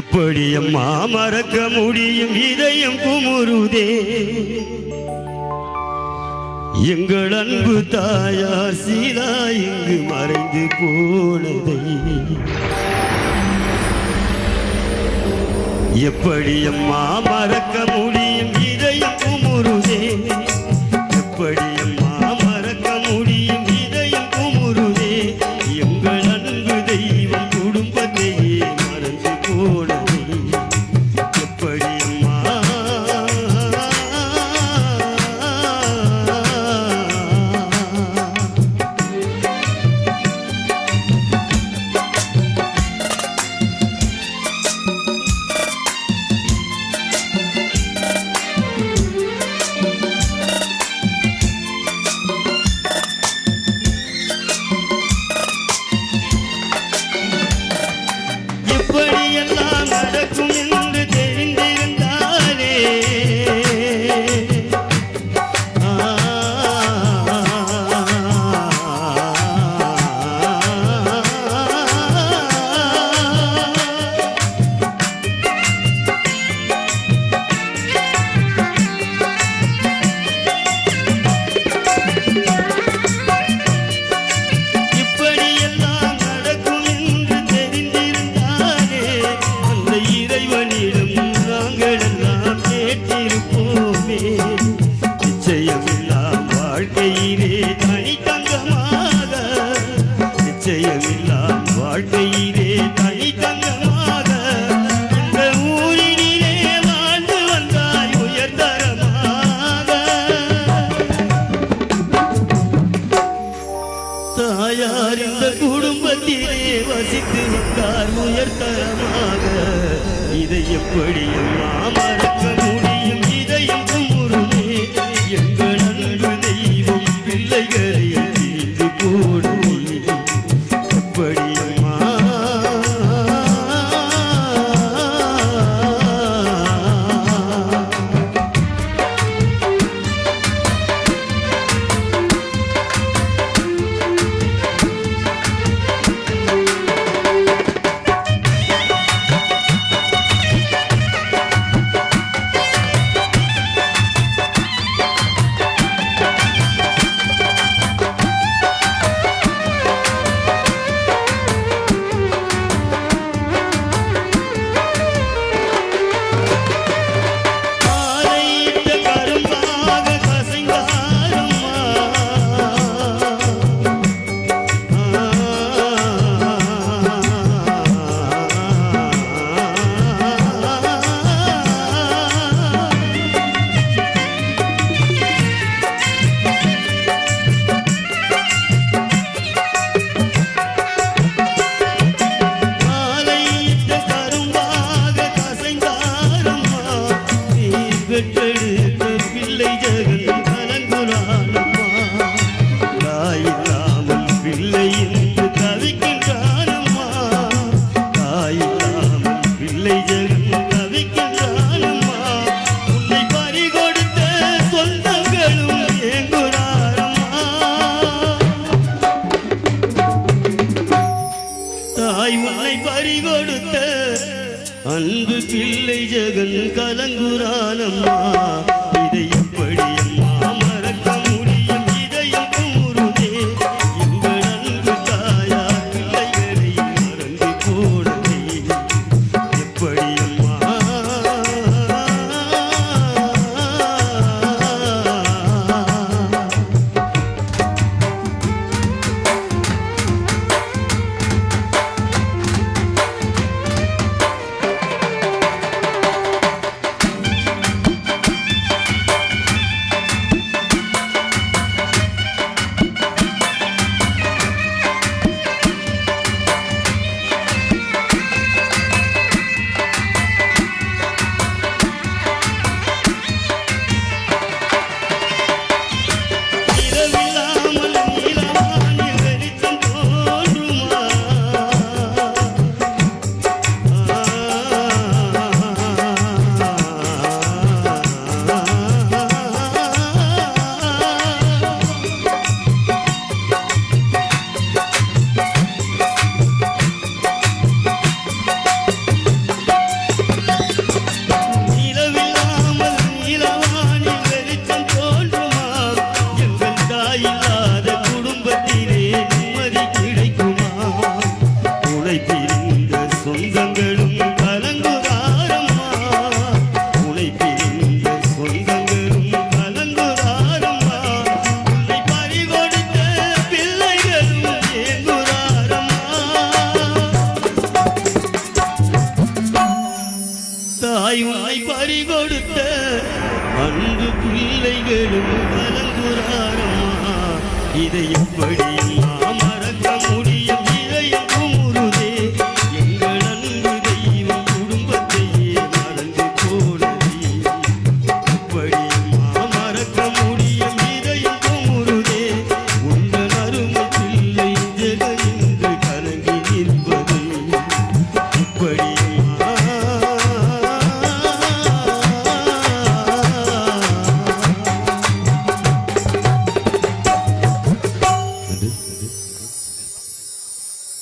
எப்படி அம்மா மறக்க முடியும் இதயம் குமுறுதே எங்கள் அன்பு தாயார் சீலா இங்கு மறைந்து போனதை எப்படி அம்மா மறக்க முடியும் இதயம் குமுறுதே எப்படி அம்மா மறக்க முடியும் இதயம் குமுறுதே எங்கள் அன்பு தெய்வம் குடும்பத்தையே மறந்து போனதை எப்படி அம்மா எப்படியெல்லாம் நடக்கும் என்று தெரிந்திருந்தாலே இப்படியெல்லாம் நடக்கும் என்று தெரிந்திருந்தாலே அந்த இறைவனிடம் நாங்கள் எல்லாம் கேட்டிருப்போமே நிச்சயமில்லாம் வாழ்க்கையிலே தனித்தங்கமாக நிச்சயமில்லாம் வாழ்க்கையிலே தனித்தங்கமாக இந்த ஊரினிலே வாழ்ந்து வந்தாய் உயர்தரமாக தாயார் இந்த குடும்பத்திலே வசித்து வந்தார் உயர்தரமாக இதை எப்படி எல்லாம் மறக்க முடியும் இதயம் குமுறுதே எங்கள் அன்பு தெய்வம் பிள்ளைகளை தீர்த்து போடுமே எப்படி அம்மா ஆலையிட்ட கரும்பாக கசைந்தாரம்மா ஆலையிட்ட கரும்பாக கசைந்தாரம்மா நீர் பெற்றெடுத்த பிள்ளை ஜெகன் கலங்குறானம்மா தாயில்லாமல் பிள்ளை என்று தவிக்கின்றானம்மா தாயில்லாமல் பிள்ளை ஜெகன் தவிக்கின்றானம்மா உன்னை பறிகொடுத்த சொந்தங்களும் ஏங்குறாரம்மா தாய் உன்னை பறிகொடுத்த அன்பு பிள்ளை ஜெகன் கலங்குறானம்மா இதை எப்படி அம்மா மறக்க முடியும் இதயம் குமுறுதே எங்கள் அன்பு தாயார் பிள்ளைகளை மறந்து போனதை எப்படி அம்மா கண்களும் கலங்குறாரம்மா இதை எப்படி